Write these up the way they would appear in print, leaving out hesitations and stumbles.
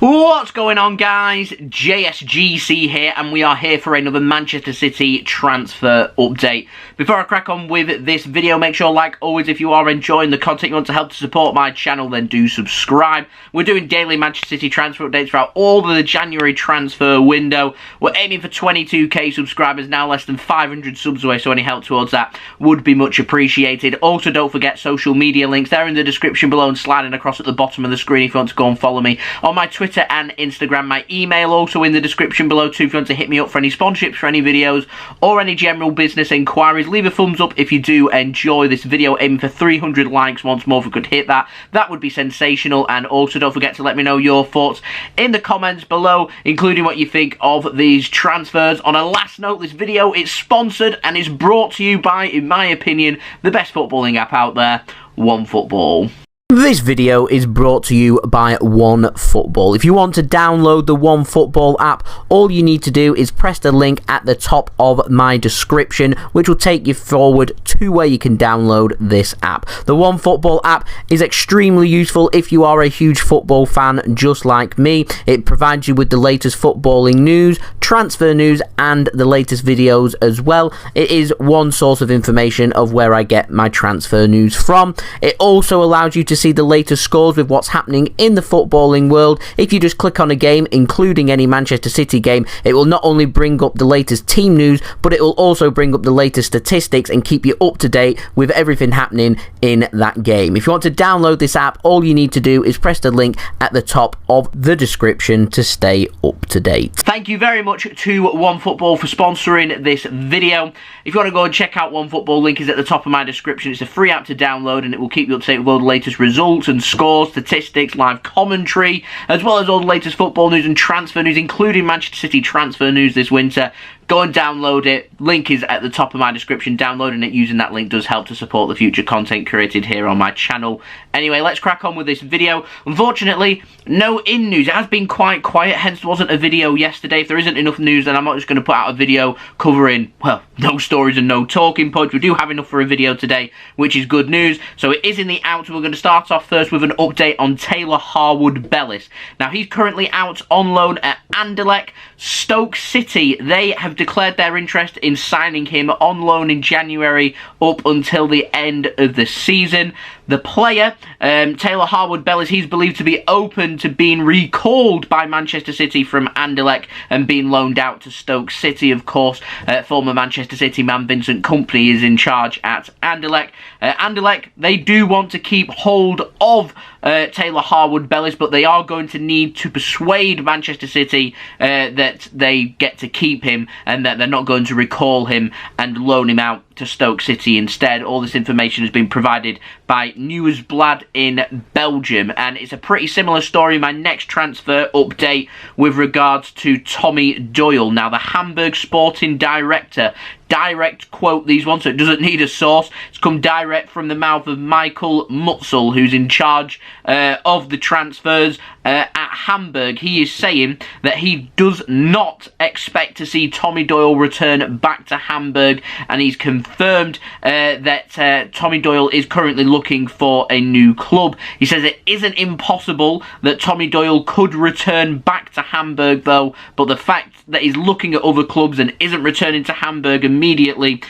What's going on, guys? JSGC here, and we are here for another Manchester City transfer update. Before I crack on with this video, make sure, like always, if you are enjoying the content, you want to help to support my channel, then do subscribe. We're doing daily Manchester City transfer updates throughout all of the January transfer window. We're aiming for 22k subscribers, now less than 500 subs away, so any help towards that would be much appreciated. Also, don't forget social media links. They're in the description below and sliding across at the bottom of the screen if you want to go and follow me on my Twitter and Instagram. My email also in the description below too if you want to hit me up for any sponsorships, for any videos, or any general business inquiries. Leave a thumbs up if you do enjoy this video. Aiming for 300 likes once more. If we could hit that, that would be sensational. And also don't forget to let me know your thoughts in the comments below, including what you think of these transfers. On a last note, this video is sponsored and is brought to you by, in my opinion, the best footballing app out there, OneFootball. This video is brought to you by OneFootball. If you want to download the OneFootball app, all you need to do is press the link at the top of my description, which will take you forward to where you can download this app. The OneFootball app is extremely useful if you are a huge football fan just like me. It provides you with the latest footballing news, transfer news, and the latest videos as well. It is one source of information of where I get my transfer news from. It also allows you to see the latest scores with what's happening in the footballing world. If you just click on a game, including any Manchester City game, it will not only bring up the latest team news, but it will also bring up the latest statistics and keep you up to date with everything happening in that game. If you want to download this app, all you need to do is press the link at the top of the description to stay up to date. Thank you very much to OneFootball for sponsoring this video. If you want to go and check out OneFootball, link is at the top of my description. It's a free app to download and it will keep you up to date with all the latest results and scores, statistics, live commentary, as well as all the latest football news and transfer news, including Manchester City transfer news this winter. Go and download it. Link is at the top of my description. Downloading it using that link does help to support the future content created here on my channel. Anyway, let's crack on with this video. Unfortunately, no in news. It has been quite quiet, hence there wasn't a video yesterday. If there isn't enough news, then I'm not just going to put out a video covering, well, no stories and no talking points. We do have enough for a video today, which is good news. So it is in the out. We're going to start off first with an update on Taylor Harwood-Bellis. Now, he's currently out on loan at Anderlecht. Stoke City, they have declared their interest in signing him on loan in January up until the end of the season. The player, Taylor Harwood-Bellis, he's believed to be open to being recalled by Manchester City from Anderlecht and being loaned out to Stoke City. Of course, former Manchester City man Vincent Kompany is in charge at Anderlecht. Anderlecht, they do want to keep hold of Taylor Harwood-Bellis, but they are going to need to persuade Manchester City that they get to keep him and that they're not going to recall him and loan him out to Stoke City instead. All this information has been provided by Nieuwsblad in Belgium, and it's a pretty similar story in my next transfer update with regards to Tommy Doyle. Now, the Hamburg sporting director, direct quote these ones, so it doesn't need a source. It's come direct from the mouth of Michael Mutzel, who's in charge of the transfers at Hamburg. He is saying that he does not expect to see Tommy Doyle return back to Hamburg, and he's confirmed that Tommy Doyle is currently looking for a new club. He says it isn't impossible that Tommy Doyle could return back to Hamburg, though, but the fact that he's looking at other clubs and isn't returning to Hamburg immediately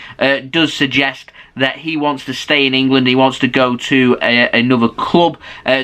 does suggest that he wants to stay in England. He wants to go to another club.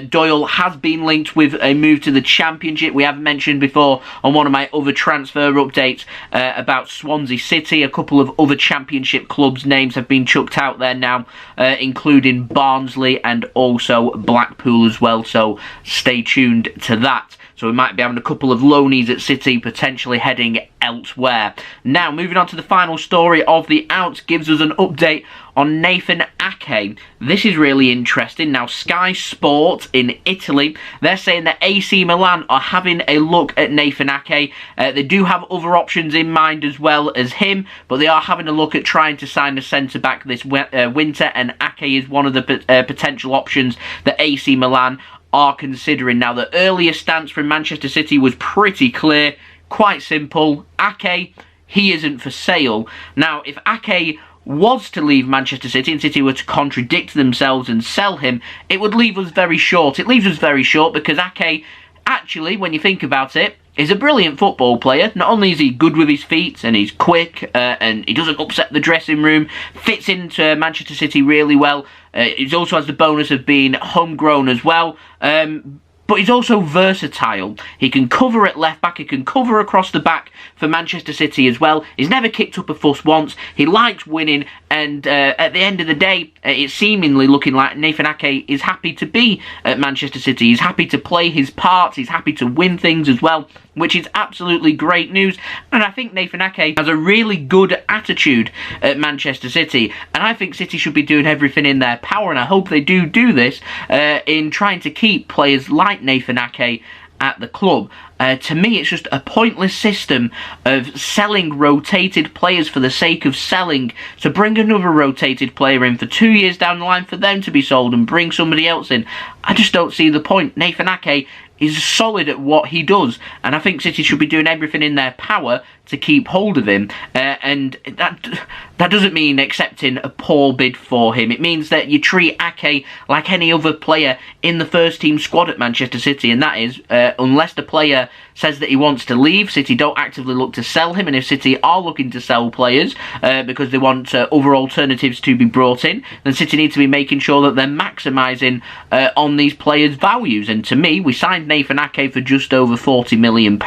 Doyle has been linked with a move to the Championship. We have mentioned before on one of my other transfer updates about Swansea City. A couple of other Championship clubs' names have been chucked out there now, including Barnsley and also Blackpool as well, so stay tuned to that. So we might be having a couple of loanies at City potentially heading elsewhere. Now, moving on to the final story of the out, gives us an update on Nathan Ake. This is really interesting. Now, Sky Sport in Italy, they're saying that AC Milan are having a look at Nathan Ake. They do have other options in mind as well as him, but they are having a look at trying to sign a centre-back this winter, and Ake is one of the potential options that AC Milan are considering. Now, the earlier stance from Manchester City was pretty clear, quite simple. Ake, he isn't for sale. Now, if Ake was to leave Manchester City and City were to contradict themselves and sell him, it would leave us very short. It leaves us very short because Ake actually, when you think about it, is a brilliant football player. Not only is he good with his feet and he's quick and he doesn't upset the dressing room, fits into Manchester City really well. He also has the bonus of being homegrown as well. But he's also versatile. He can cover at left back, he can cover across the back for Manchester City as well. He's never kicked up a fuss once. He likes winning, and at the end of the day, it's seemingly looking like Nathan Ake is happy to be at Manchester City. He's happy to play his parts, he's happy to win things as well, which is absolutely great news. And I think Nathan Ake has a really good attitude at Manchester City, and I think City should be doing everything in their power, and I hope they do this in trying to keep players like Nathan Ake at the club. To me, it's just a pointless system of selling rotated players for the sake of selling, to bring another rotated player in for 2 years down the line for them to be sold and bring somebody else in. I just don't see the point. Nathan Ake is solid at what he does, and I think City should be doing everything in their power to keep hold of him, and that doesn't mean accepting a poor bid for him. It means that you treat Ake like any other player in the first team squad at Manchester City, and that is, unless the player says that he wants to leave, City don't actively look to sell him, and if City are looking to sell players because they want other alternatives to be brought in, then City need to be making sure that they're maximising on these players' values. And to me, we signed Nathan Ake for just over £40 million.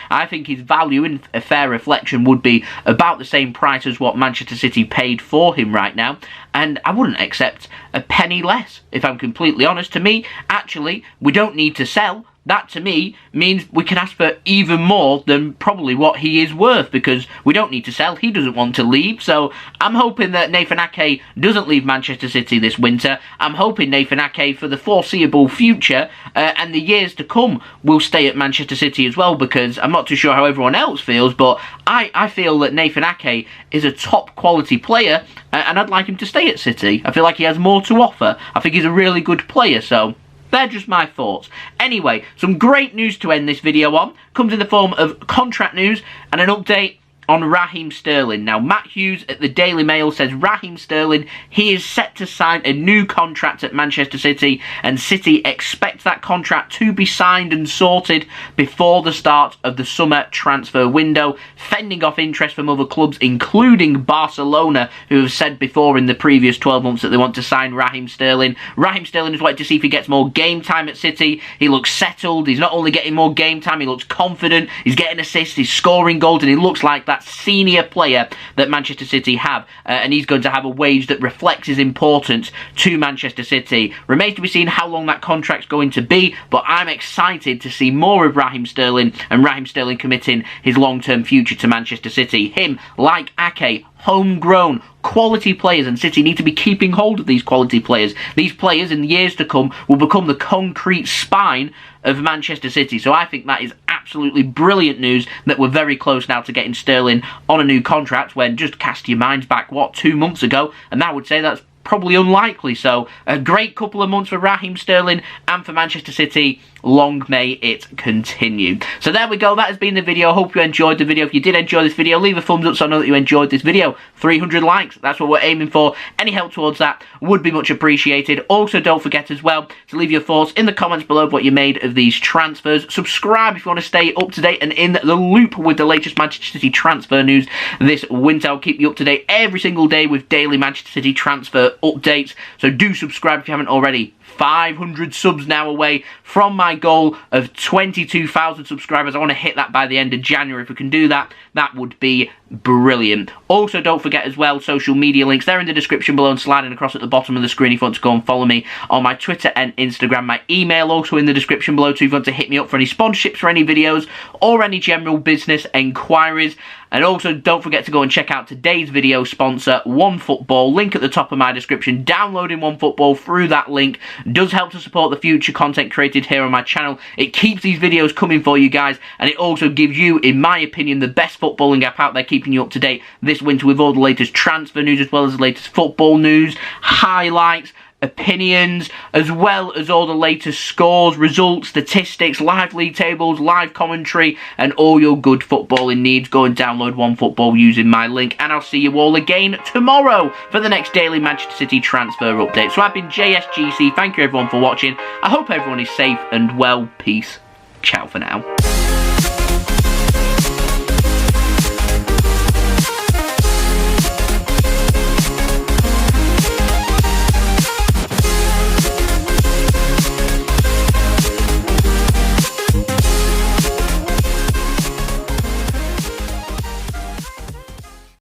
I think his value, in a fair reflection, would be about the same price as what Manchester City paid for him right now, and I wouldn't accept a penny less, if I'm completely honest. To me, actually, we don't need to sell. That, to me, means we can ask for even more than probably what he is worth, because we don't need to sell. He doesn't want to leave, so I'm hoping that Nathan Ake doesn't leave Manchester City this winter. I'm hoping Nathan Ake, for the foreseeable future and the years to come, will stay at Manchester City as well, because I'm not too sure how everyone else feels, but I feel that Nathan Ake is a top quality player, and I'd like him to stay at City. I feel like he has more to offer. I think he's a really good player, so they're just my thoughts. Anyway, some great news to end this video on. Comes in the form of contract news and an update on Raheem Sterling. Now, Matt Hughes at the Daily Mail says Raheem Sterling, he is set to sign a new contract at Manchester City, and City expect that contract to be signed and sorted before the start of the summer transfer window, fending off interest from other clubs, including Barcelona, who have said before in the previous 12 months that they want to sign Raheem Sterling. Raheem Sterling is waiting to see if he gets more game time at City. He looks settled. He's not only getting more game time, he looks confident. He's getting assists, he's scoring goals, and he looks like that senior player that Manchester City have, and he's going to have a wage that reflects his importance to Manchester City. Remains to be seen how long that contract's going to be, but I'm excited to see more of Raheem Sterling, and Raheem Sterling committing his long-term future to Manchester City. Him, like Ake, homegrown, quality players, and City need to be keeping hold of these quality players. These players, in the years to come, will become the concrete spine of Manchester City. So I think that is absolutely brilliant news that we're very close now to getting Sterling on a new contract, when just cast your minds back, 2 months ago, and I would say that's probably unlikely. So a great couple of months for Raheem Sterling and for Manchester City. Long may it continue. So there we go, that has been the video. Hope you enjoyed the video. If you did enjoy this video, leave a thumbs up so I know that you enjoyed this video. 300 likes, that's what we're aiming for. Any help towards that would be much appreciated. Also, don't forget as well to leave your thoughts in the comments below of what you made of these transfers. Subscribe if you want to stay up to date and in the loop with the latest Manchester City transfer news this winter. I'll keep you up to date every single day with daily Manchester City transfer updates, so do subscribe if you haven't already. 500 subs now away from my goal of 22,000 subscribers. I want to hit that by the end of January. If we can do that, that would be brilliant. Also, don't forget as well, social media links, they're in the description below and sliding across at the bottom of the screen if you want to go and follow me on my Twitter and Instagram. My email also in the description below too if you want to hit me up for any sponsorships for any videos or any general business enquiries. And also, don't forget to go and check out today's video sponsor, OneFootball. Link at the top of my description. Downloading OneFootball through that link does help to support the future content created here on my channel. It keeps these videos coming for you guys, and it also gives you, in my opinion, the best footballing app out there, keeping you up to date this winter with all the latest transfer news, as well as the latest football news, highlights, opinions, as well as all the latest scores, results, statistics, live league tables, live commentary, and all your good footballing needs. Go and download OneFootball using my link, and I'll see you all again tomorrow for the next daily Manchester City transfer update. So I've been JSGC, thank you everyone for watching. I hope everyone is safe and well. Peace. ciao for now.